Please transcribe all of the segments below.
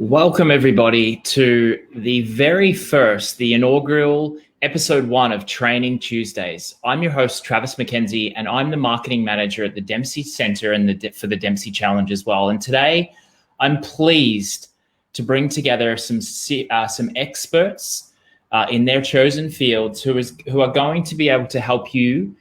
Welcome, everybody, to the inaugural episode 1 of Training Tuesdays. I'm your host, Travis McKenzie, and I'm the marketing manager at the Dempsey Center and for the Dempsey Challenge as well. And today, I'm pleased to bring together some experts in their chosen fields who are going to be able to help you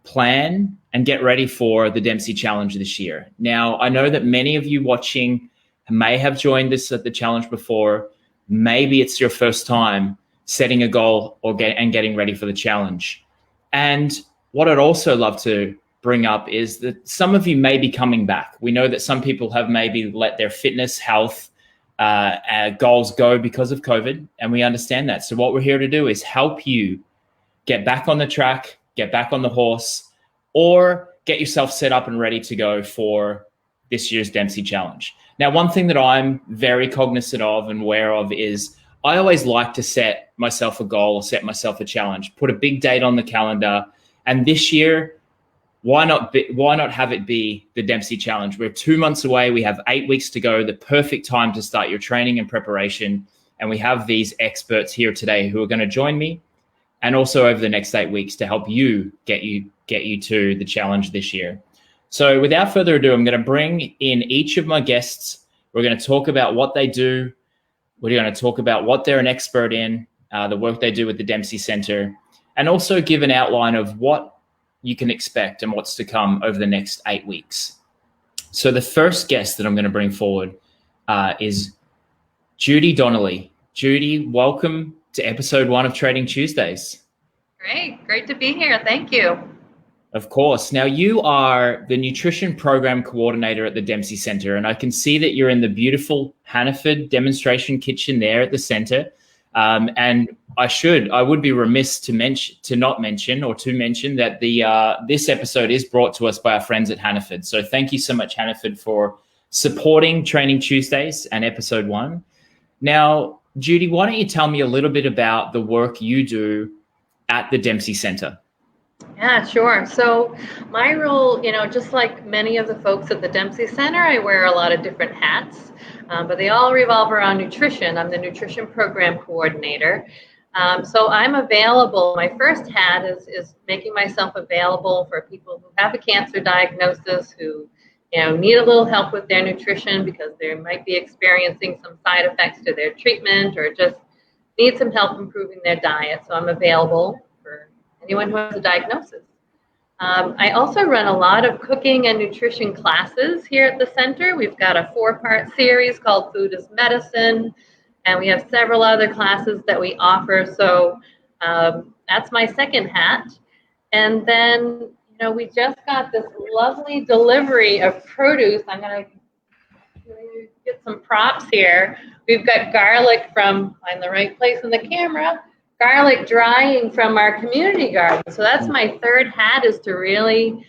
plan and get ready for the Dempsey Challenge this year. Now, I know that many of you watching may have joined this at the challenge before. Maybe it's your first time setting a goal and getting ready for the challenge. And what I'd also love to bring up is that some of you may be coming back. We know that some people have maybe let their fitness, health goals go because of COVID, and we understand that. So what we're here to do is help you get back on the track, get back on the horse, or get yourself set up and ready to go for this year's Dempsey Challenge. Now, one thing that I'm very cognizant of and aware of is I always like to set myself a goal or set myself a challenge, put a big date on the calendar. And this year, why not have it be the Dempsey Challenge? We're 2 months away. We have 8 weeks to go, the perfect time to start your training and preparation. And we have these experts here today who are going to join me and also over the next 8 weeks to help you get you to the challenge this year. So without further ado, I'm going to bring in each of my guests. We're going to talk about what they do. We're going to talk about what they're an expert in, the work they do with the Dempsey Center, and also give an outline of what you can expect and what's to come over the next 8 weeks. So the first guest that I'm going to bring forward is Judy Donnelly. Judy, welcome to episode 1 of Training Tuesdays. Great to be here. Thank you. Of course. Now, you are the nutrition program coordinator at the Dempsey Center, and I can see that you're in the beautiful Hannaford demonstration kitchen there at the center. And I would be remiss to mention that this episode is brought to us by our friends at Hannaford. So thank you so much, Hannaford, for supporting Training Tuesdays and episode 1. Now, Judy, why don't you tell me a little bit about the work you do at the Dempsey Center? Yeah, sure. So my role, just like many of the folks at the Dempsey Center, I wear a lot of different hats, but they all revolve around nutrition. I'm the nutrition program coordinator. So I'm available. My first hat is making myself available for people who have a cancer diagnosis, who need a little help with their nutrition because they might be experiencing some side effects to their treatment or just need some help improving their diet. So I'm available for anyone who has a diagnosis. I also run a lot of cooking and nutrition classes here at the center. We've got a 4-part series called Food is Medicine, and we have several other classes that we offer. So that's my second hat. And then, we just got this lovely delivery of produce. I'm going to get some props here. We've got garlic from, find the right place in the camera, garlic drying from our community garden. So that's my third hat, is to really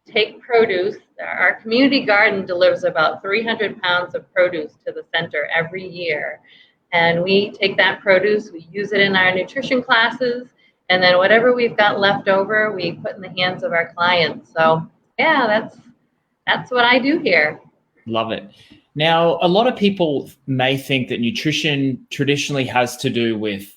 take produce. Our community garden delivers about 300 pounds of produce to the center every year. And we take that produce, we use it in our nutrition classes, and then whatever we've got left over, we put in the hands of our clients. So yeah, that's what I do here. Love it. Now, a lot of people may think that nutrition traditionally has to do with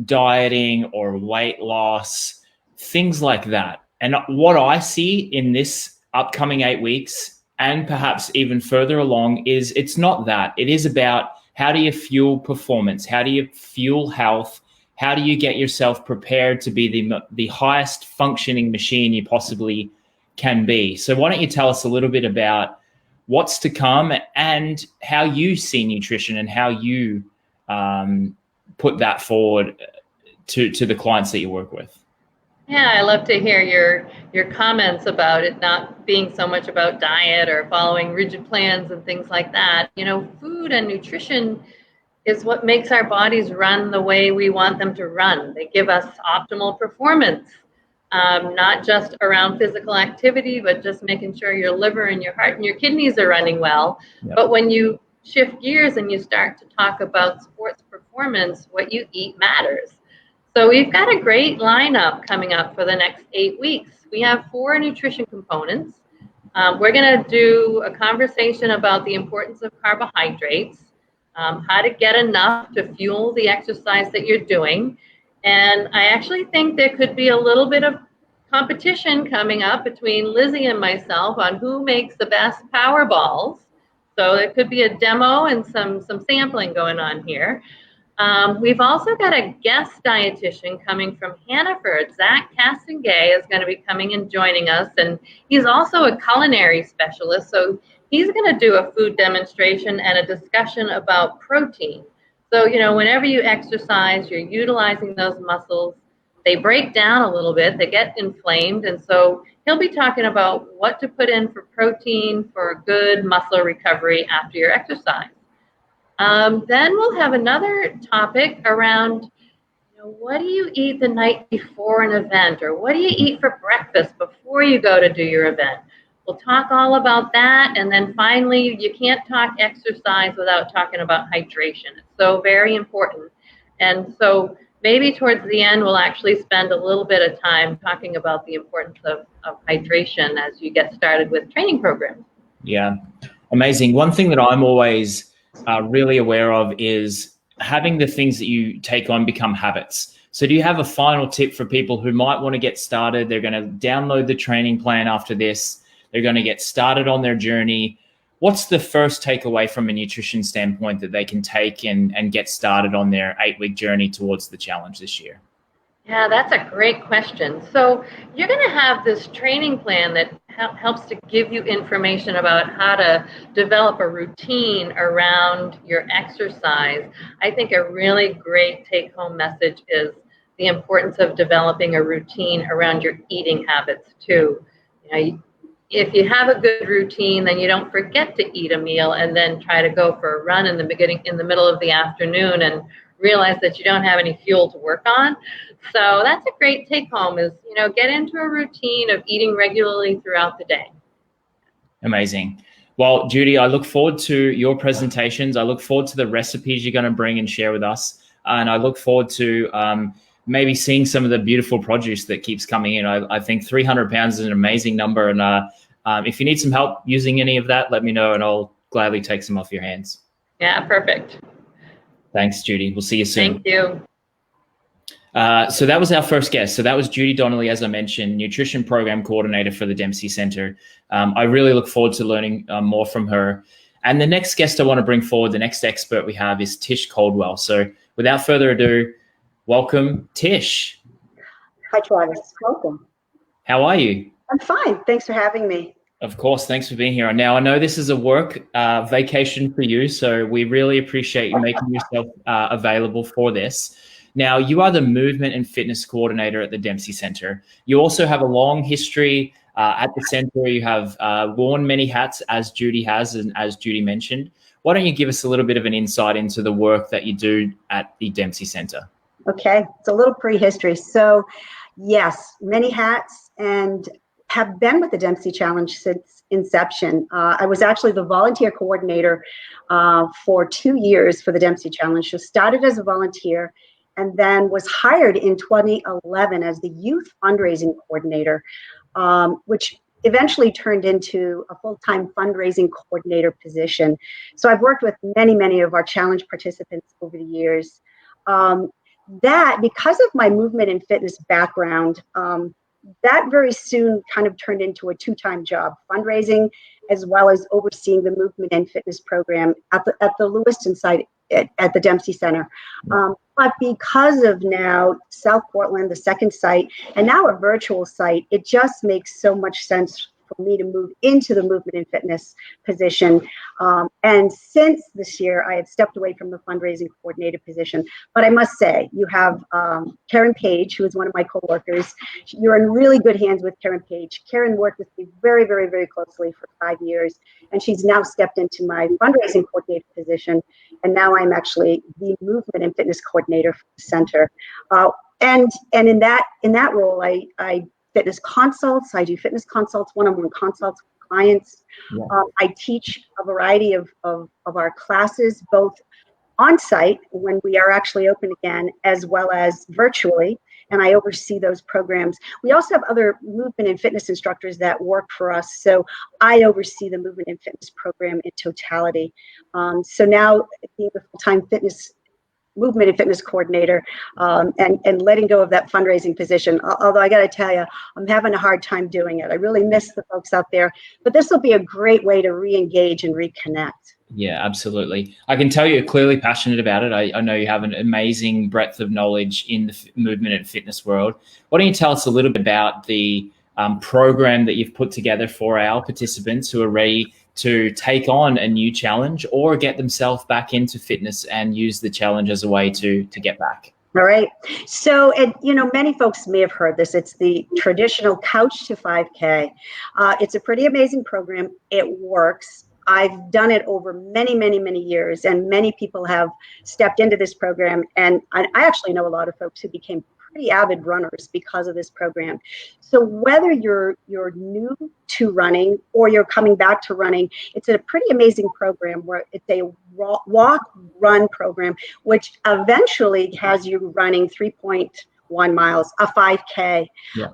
dieting or weight loss, things like that. And what I see in this upcoming 8 weeks, and perhaps even further along, is it's not that. It is about how do you fuel performance? How do you fuel health? How do you get yourself prepared to be the highest functioning machine you possibly can be? So why don't you tell us a little bit about what's to come and how you see nutrition and how you put that forward to the clients that you work with? Yeah, I love to hear your comments about it not being so much about diet or following rigid plans and things like that. Food and nutrition is what makes our bodies run the way we want them to run. They give us optimal performance, not just around physical activity, but just making sure your liver and your heart and your kidneys are running well. Yep. But when you shift gears and you start to talk about sports performance, what you eat matters. So we've got a great lineup coming up for the next 8 weeks. We have 4 nutrition components. We're going to do a conversation about the importance of carbohydrates, how to get enough to fuel the exercise that you're doing. And I actually think there could be a little bit of competition coming up between Lizzie and myself on who makes the best power balls. So it could be a demo and some sampling going on here. We've also got a guest dietitian coming from Hannaford. Zach Castengay is going to be coming and joining us, and he's also a culinary specialist. So he's going to do a food demonstration and a discussion about protein. So, whenever you exercise, you're utilizing those muscles. They break down a little bit, they get inflamed, and so he'll be talking about what to put in for protein for good muscle recovery after your exercise. Then we'll have another topic around, what do you eat the night before an event, or what do you eat for breakfast before you go to do your event? We'll talk all about that, and then finally, you can't talk exercise without talking about hydration. It's so very important. And so maybe towards the end, we'll actually spend a little bit of time talking about the importance of hydration as you get started with training programs. Yeah, amazing. One thing that I'm always really aware of is having the things that you take on become habits. So do you have a final tip for people who might want to get started? They're going to download the training plan after this. They're going to get started on their journey. What's the first takeaway from a nutrition standpoint that they can take and get started on their 8-week journey towards the challenge this year? Yeah, that's a great question. So you're going to have this training plan that helps to give you information about how to develop a routine around your exercise. I think a really great take-home message is the importance of developing a routine around your eating habits too. If you have a good routine, then you don't forget to eat a meal and then try to go for a run in the middle of the afternoon and realize that you don't have any fuel to work on. So that's a great take home is, get into a routine of eating regularly throughout the day. Amazing. Well, Judy, I look forward to your presentations. I look forward to the recipes you're going to bring and share with us. And I look forward to maybe seeing some of the beautiful produce that keeps coming in. I think 300 pounds is an amazing number. And if you need some help using any of that, let me know and I'll gladly take some off your hands. Yeah, perfect. Thanks, Judy. We'll see you soon. Thank you. So that was our first guest. So that was Judy Donnelly, as I mentioned, nutrition program coordinator for the Dempsey Center. I really look forward to learning more from her. And the next guest I want to bring forward, the next expert we have is Tish Caldwell. So without further ado, welcome, Tish. Hi, Travis. Welcome. How are you? I'm fine. Thanks for having me. Of course. Thanks for being here. Now, I know this is a work vacation for you, so we really appreciate you making yourself available for this. Now, you are the movement and fitness coordinator at the Dempsey Center. You also have a long history at the center. You have worn many hats, as Judy has, and as Judy mentioned. Why don't you give us a little bit of an insight into the work that you do at the Dempsey Center? Okay, it's a little prehistory. So, yes, many hats, and have been with the Dempsey Challenge since inception. I was actually the volunteer coordinator for 2 years for the Dempsey Challenge. So started as a volunteer and then was hired in 2011 as the youth fundraising coordinator, which eventually turned into a full-time fundraising coordinator position. So I've worked with many of our challenge participants over the years. That, because of my movement and fitness background, that very soon kind of turned into a two-time job, fundraising as well as overseeing the movement and fitness program at the Lewiston site at the Dempsey Center. But because of now South Portland, the second site, and now a virtual site, it just makes so much sense for me to move into the movement and fitness position. And since this year, I had stepped away from the fundraising coordinator position. But I must say, you have Karen Page, who is one of my coworkers. You're in really good hands with Karen Page. Karen worked with me very closely for 5 years, and she's now stepped into my fundraising coordinator position. And now I'm actually the movement and fitness coordinator for the center. And in that role, I fitness consults. I do fitness consults, one-on-one consults with clients. Yeah. I teach a variety of our classes, both on site when we are actually open again, as well as virtually. and I oversee those programs. We also have other movement and fitness instructors that work for us, so I oversee the movement and fitness program in totality. So now being the full-time movement and fitness coordinator, and letting go of that fundraising position. Although I got to tell you, I'm having a hard time doing it. I really miss the folks out there, but this will be a great way to re-engage and reconnect. Yeah, absolutely. I can tell you're clearly passionate about it. I know you have an amazing breadth of knowledge in the movement and fitness world. Why don't you tell us a little bit about the program that you've put together for our participants who are ready to take on a new challenge or get themselves back into fitness and use the challenge as a way to get back? All right. So, many folks may have heard this. It's the traditional Couch to 5K. It's a pretty amazing program. It works. I've done it over many, many, many years, and many people have stepped into this program. And I actually know a lot of folks who became pretty avid runners because of this program. So whether you're new to running or you're coming back to running, it's a pretty amazing program where it's a walk-run program, which eventually has you running 3.1 miles, a 5K. Yeah.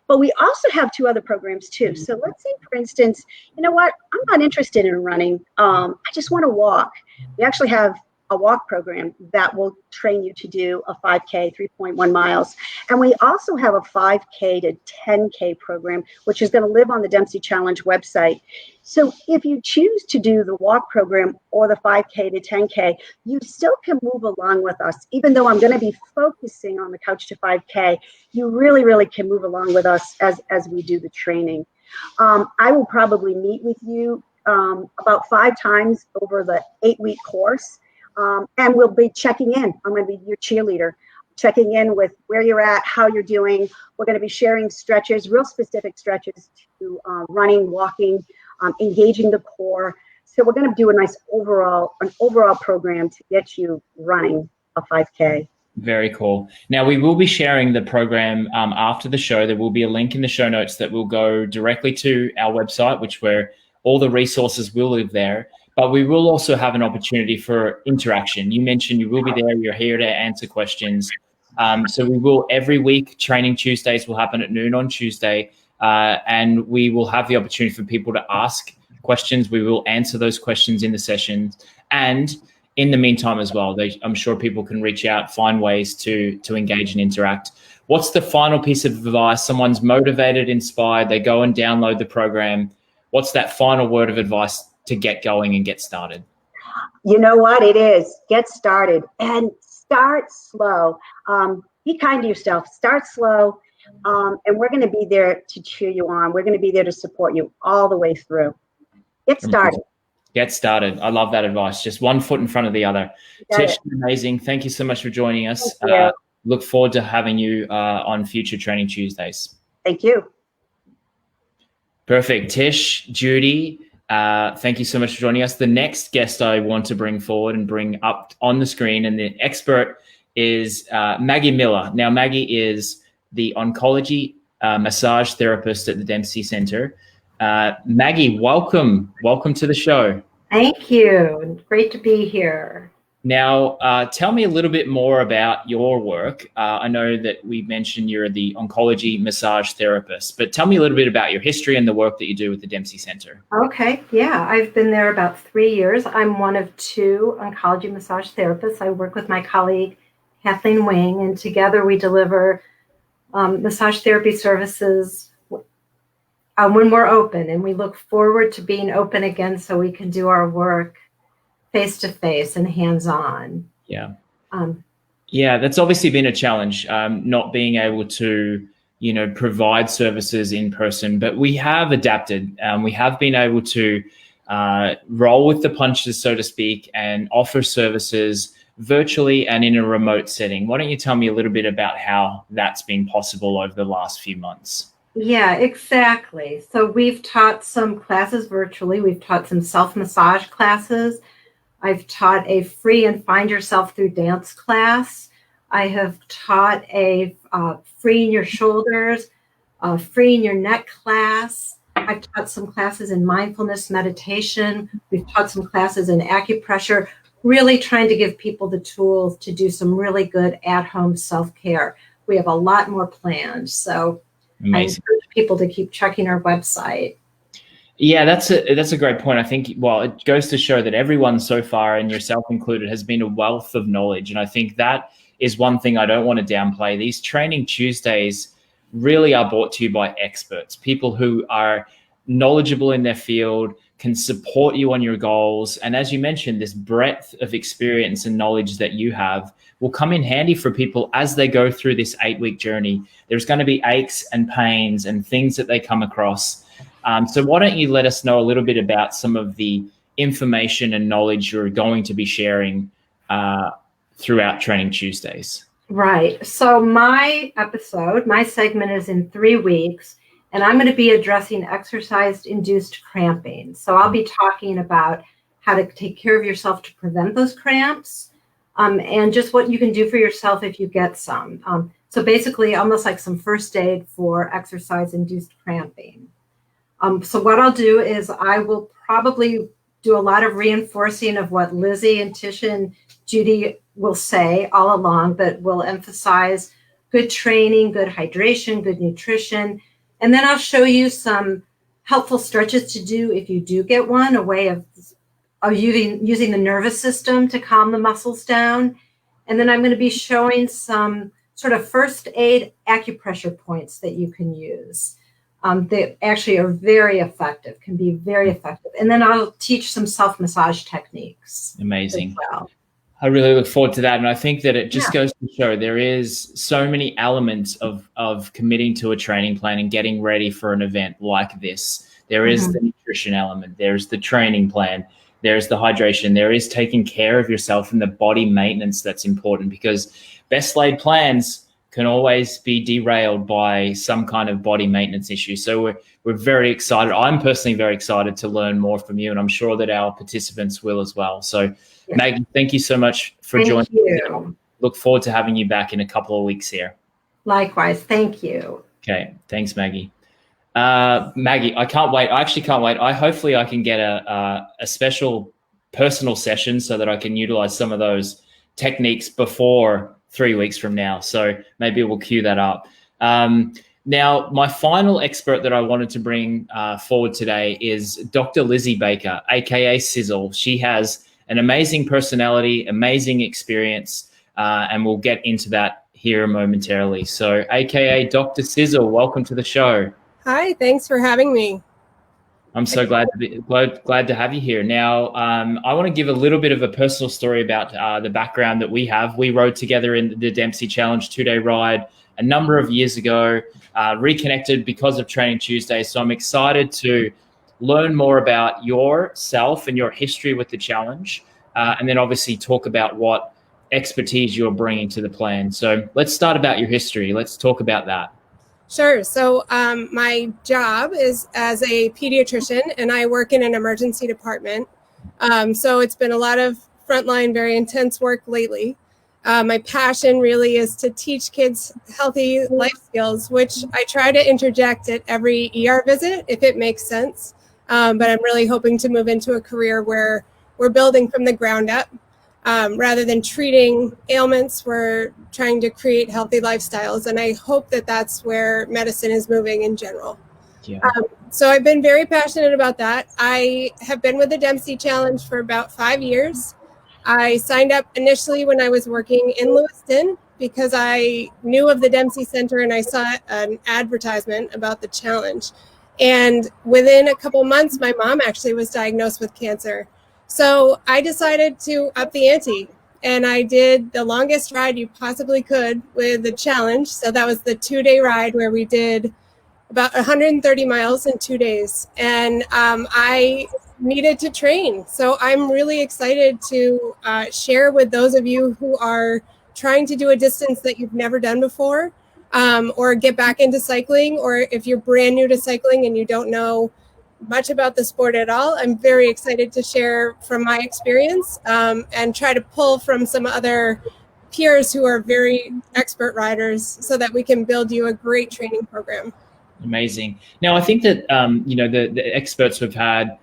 But we also have two other programs too. So let's say, for instance, you know what, I'm not interested in running. I just want to walk. We actually have a walk program that will train you to do a 5K, 3.1 miles. And we also have a 5K to 10K program, which is going to live on the Dempsey Challenge website. So if you choose to do the walk program or the 5K to 10K, you still can move along with us. Even though I'm going to be focusing on the Couch to 5K, you really, really can move along with us as we do the training. I will probably meet with you about 5 times over the 8-week course. And we'll be checking in. I'm going to be your cheerleader, checking in with where you're at, how you're doing. We're going to be sharing stretches, real specific stretches to running, walking, engaging the core. So we're going to do an overall program to get you running a 5K. Very cool. Now, we will be sharing the program after the show. There will be a link in the show notes that will go directly to our website, where all the resources will live there. But we will also have an opportunity for interaction. You mentioned you will be there. You're here to answer questions. So we will, every week, Training Tuesdays will happen at noon on Tuesday. And we will have the opportunity for people to ask questions. We will answer those questions in the sessions. And in the meantime as well, I'm sure people can reach out, find ways to engage and interact. What's the final piece of advice? Someone's motivated, inspired, they go and download the program. What's that final word of advice to get going and get started? You know what it is? Get started and start slow. Be kind to yourself. Start slow, and we're going to be there to cheer you on. We're going to be there to support you all the way through. Get started. Get started. I love that advice. Just one foot in front of the other. Tish, amazing. Thank you so much for joining us. Look forward to having you on future Training Tuesdays. Thank you. Perfect. Tish, Judy, thank you so much for joining us. The next guest I want to bring forward and bring up on the screen, and the expert is Maggie Miller. Now, Maggie is the oncology massage therapist at the Dempsey Center. Maggie, welcome. Welcome to the show. Thank you. Great to be here. Now, tell me a little bit more about your work. I know that we mentioned you're the oncology massage therapist, but tell me a little bit about your history and the work that you do with the Dempsey Center. Okay. Yeah, I've been there about 3 years. I'm one of 2 oncology massage therapists. I work with my colleague, Kathleen Wing, and together we deliver massage therapy services when we're open, and we look forward to being open again so we can do our work face-to-face and hands-on. Yeah. Yeah, that's obviously been a challenge, not being able to, provide services in person, but we have adapted. We have been able to roll with the punches, so to speak, and offer services virtually and in a remote setting. Why don't you tell me a little bit about how that's been possible over the last few months? Yeah, exactly. So we've taught some classes virtually. We've taught some self-massage classes. I've taught a free and find yourself through dance class. I have taught a freeing your shoulders, freeing your neck class. I've taught some classes in mindfulness meditation. We've taught some classes in acupressure, really trying to give people the tools to do some really good at-home self-care. we have a lot more planned. So Amazing. I encourage people to keep checking our website. Yeah, that's a great point. I think, well, it goes to show that everyone so far, and yourself included, has been a wealth of knowledge. And I think that is one thing I don't want to downplay. These Training Tuesdays really are brought to you by experts, people who are knowledgeable in their field, can support you on your goals. And as you mentioned, this breadth of experience and knowledge that you have will come in handy for people as they go through this 8-week journey. There's going to be aches and pains and things that they come across. So why don't you let us know a little bit about some of the information and knowledge you're going to be sharing throughout Training Tuesdays? Right. So my segment is in 3 weeks, and I'm going to be addressing exercise-induced cramping. So I'll be talking about how to take care of yourself to prevent those cramps, and just what you can do for yourself if you get some. So basically almost like some first aid for exercise-induced cramping. So what I'll do is I will probably do a lot of reinforcing of what Lizzie and Tisha and Judy will say all along, but we'll emphasize good training, good hydration, good nutrition. And then I'll show you some helpful stretches to do if you do get one, a way of using the nervous system to calm the muscles down. And then I'm going to be showing some sort of first aid acupressure points that you can use. They actually are very effective, can be very effective. And then I'll teach some self-massage techniques. Amazing. As well. I really look forward to that. And I think that it just goes to show there is so many elements of committing to a training plan and getting ready for an event like this. There is the nutrition element. There's the training plan. There's the hydration. There is taking care of yourself and the body maintenance that's important, because best laid plans can always be derailed by some kind of body maintenance issue. So we're very excited. I'm personally very excited to learn more from you, and I'm sure that our participants will as well. So Maggie, thank you so much for joining us. Look forward to having you back in a couple of weeks here. Likewise. Thank you. Okay. Thanks, Maggie. Maggie, I can't wait. I actually can't wait. Hopefully I can get a special personal session so that I can utilize some of those techniques before 3 weeks from now. So maybe we'll cue that up. Now, my final expert that I wanted to bring forward today is Dr. Lizzie Baker, aka Sizzle. She has an amazing personality, amazing experience, and we'll get into that here momentarily. So, aka Dr. Sizzle, welcome to the show. Hi, thanks for having me. I'm so glad to have you here. Now, I want to give a little bit of a personal story about the background that we have. We rode together in the Dempsey Challenge 2-day ride a number of years ago, reconnected because of Training Tuesday. So I'm excited to learn more about yourself and your history with the challenge, and then obviously talk about what expertise you're bringing to the plan. So let's start about your history. Let's talk about that. Sure. So my job is as a pediatrician, and I work in an emergency department. So it's been a lot of frontline, very intense work lately. My passion really is to teach kids healthy life skills, which I try to interject at every ER visit if it makes sense. But I'm really hoping to move into a career where we're building from the ground up. Rather than treating ailments, we're trying to create healthy lifestyles. And I hope that that's where medicine is moving in general. Yeah. So I've been very passionate about that. I have been with the Dempsey Challenge for about 5 years. I signed up initially when I was working in Lewiston because I knew of the Dempsey Center and I saw an advertisement about the challenge. And within a couple months, my mom actually was diagnosed with cancer. So I decided to up the ante, and I did the longest ride you possibly could with the challenge. So that was the 2-day ride where we did about 130 miles in 2 days. And I needed to train. So I'm really excited to share with those of you who are trying to do a distance that you've never done before, or get back into cycling, or if you're brand new to cycling and you don't know much about the sport at all. I'm very excited to share from my experience and try to pull from some other peers who are very expert riders so that we can build you a great training program. Amazing. Now, I think that, the experts we've had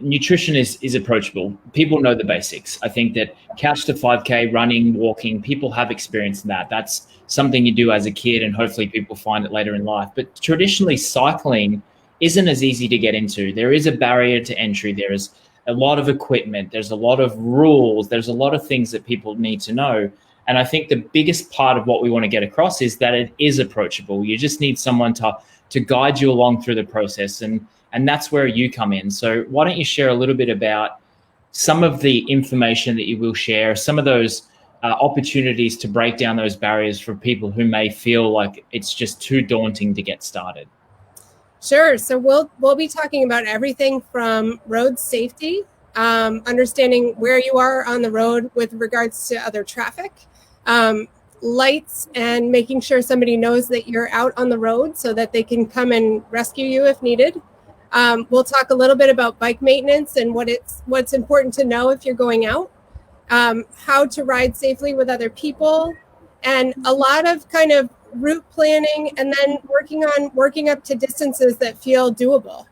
nutrition is approachable. People know the basics. I think that couch to 5K, running, walking, people have experience in that. That's something you do as a kid, and hopefully people find it later in life. But traditionally, cycling isn't as easy to get into. There is a barrier to entry. There is a lot of equipment. There's a lot of rules. There's a lot of things that people need to know. And I think the biggest part of what we want to get across is that it is approachable. You just need someone to guide you along through the process. And that's where you come in. So why don't you share a little bit about some of the information that you will share, some of those opportunities to break down those barriers for people who may feel like it's just too daunting to get started. Sure. So we'll be talking about everything from road safety, understanding where you are on the road with regards to other traffic, lights, and making sure somebody knows that you're out on the road so that they can come and rescue you if needed. We'll talk a little bit about bike maintenance and what's important to know if you're going out, how to ride safely with other people, and a lot of kind of route planning, and then working up to distances that feel doable.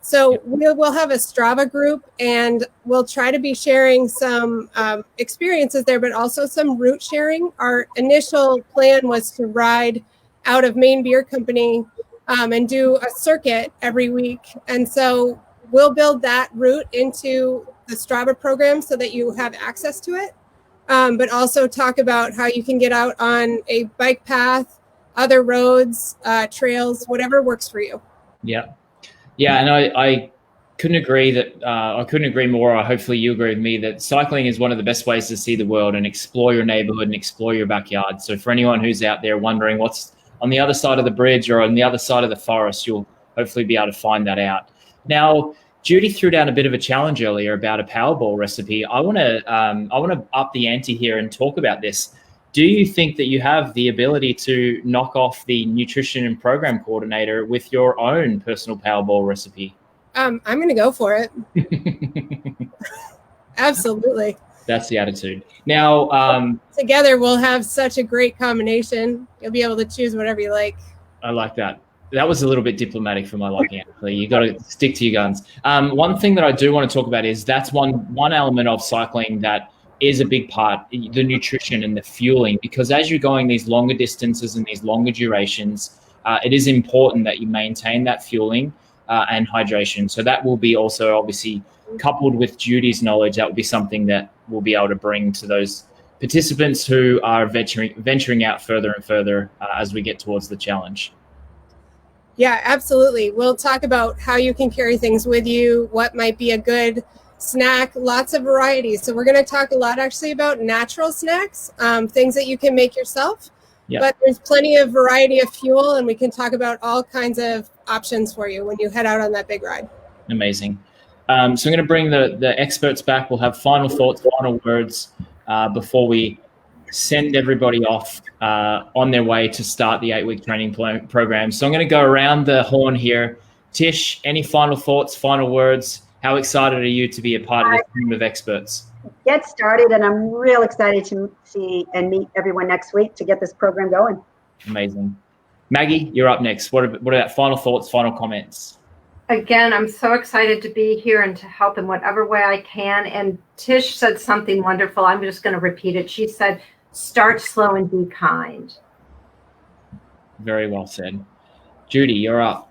So we'll have a Strava group, and we'll try to be sharing some experiences there, but also some route sharing. Our initial plan was to ride out of Maine Beer Company and do a circuit every week. And so we'll build that route into the Strava program so that you have access to it, but also talk about how you can get out on a bike path, other roads, trails, whatever works for you. Yeah. Yeah. And I couldn't agree more. Or hopefully you agree with me that cycling is one of the best ways to see the world and explore your neighborhood and explore your backyard. So for anyone who's out there wondering what's on the other side of the bridge or on the other side of the forest, you'll hopefully be able to find that out. Now, Judy threw down a bit of a challenge earlier about a Powerball recipe. I want to up the ante here and talk about this. Do you think that you have the ability to knock off the nutrition and program coordinator with your own personal Powerball recipe? I'm going to go for it. Absolutely. That's the attitude. Now, together we'll have such a great combination. You'll be able to choose whatever you like. I like that. That was a little bit diplomatic for my liking, actually. You got to stick to your guns. One thing that I do want to talk about is that's one element of cycling that is a big part, the nutrition and the fueling, because as you're going these longer distances and these longer durations, it is important that you maintain that fueling and hydration. So that will be also obviously coupled with Judy's knowledge. That will be something that we'll be able to bring to those participants who are venturing out further and further as we get towards the challenge. Yeah, absolutely. We'll talk about how you can carry things with you, what might be a good snack, lots of varieties. So we're going to talk a lot actually about natural snacks, things that you can make yourself. Yep. But there's plenty of variety of fuel, and we can talk about all kinds of options for you when you head out on that big ride. Amazing. So I'm going to bring the experts back. We'll have final thoughts, final words before we send everybody off on their way to start the 8-week training program. So I'm going to go around the horn here. Tish, any final thoughts, final words? How excited are you to be a part of this team of experts? Get started, and I'm real excited to see and meet everyone next week to get this program going. Amazing. Maggie, you're up next. What about final thoughts, final comments? Again, I'm so excited to be here and to help in whatever way I can. And Tish said something wonderful. I'm just going to repeat it. She said, start slow and be kind. Very well said. Judy, you're up.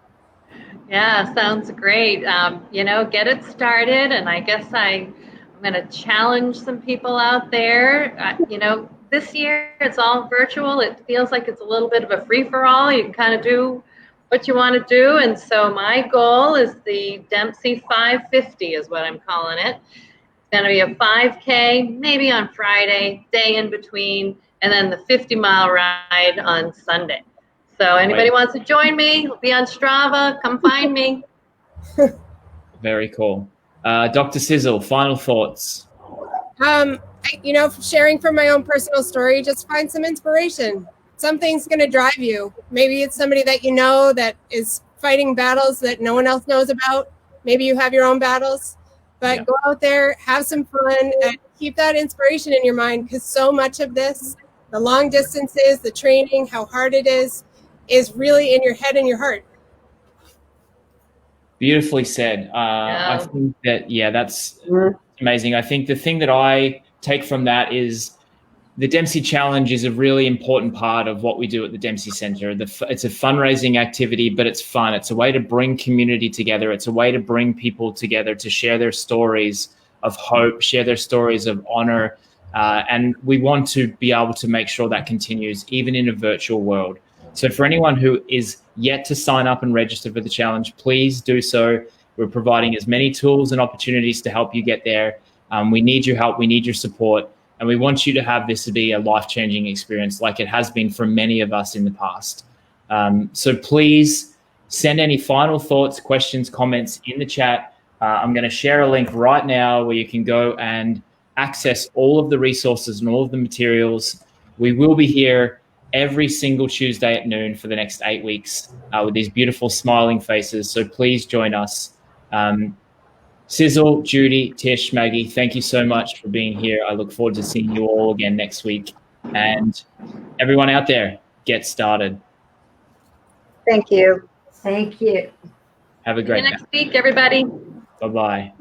Yeah, sounds great. Get it started. And I guess I'm going to challenge some people out there. This year it's all virtual. It feels like it's a little bit of a free-for-all. You can kind of do what you want to do. And so my goal is the Dempsey 550 is what I'm calling it. It's going to be a 5K, maybe on Friday, day in between, and then the 50-mile ride on Sunday. So anybody wants to join me, be on Strava, come find me. Very cool. Dr. Sizzle, final thoughts. Sharing from my own personal story, just find some inspiration. Something's going to drive you. Maybe it's somebody that you know that is fighting battles that no one else knows about. Maybe you have your own battles, but Go out there, have some fun, and keep that inspiration in your mind, because so much of this, the long distances, the training, how hard it is really in your head and your heart. Beautifully said. I think that, that's amazing. I think the thing that I take from that is the Dempsey Challenge is a really important part of what we do at the Dempsey Center. It's a fundraising activity, but it's fun. It's a way to bring community together. It's a way to bring people together to share their stories of hope, share their stories of honor. And we want to be able to make sure that continues, even in a virtual world. So for anyone who is yet to sign up and register for the challenge, please do so. We're providing as many tools and opportunities to help you get there. We need your help. We need your support. And we want you to have this to be a life-changing experience like it has been for many of us in the past. So please send any final thoughts, questions, comments in the chat. I'm going to share a link right now where you can go and access all of the resources and all of the materials. We will be here every single Tuesday at noon for the next 8 weeks with these beautiful smiling faces. So please join us. Sizzle, Judy, Tish, Maggie, thank you so much for being here. I look forward to seeing you all again next week. And everyone out there, get started. Thank you. Thank you. Have a great See you next week, everybody. Bye-bye.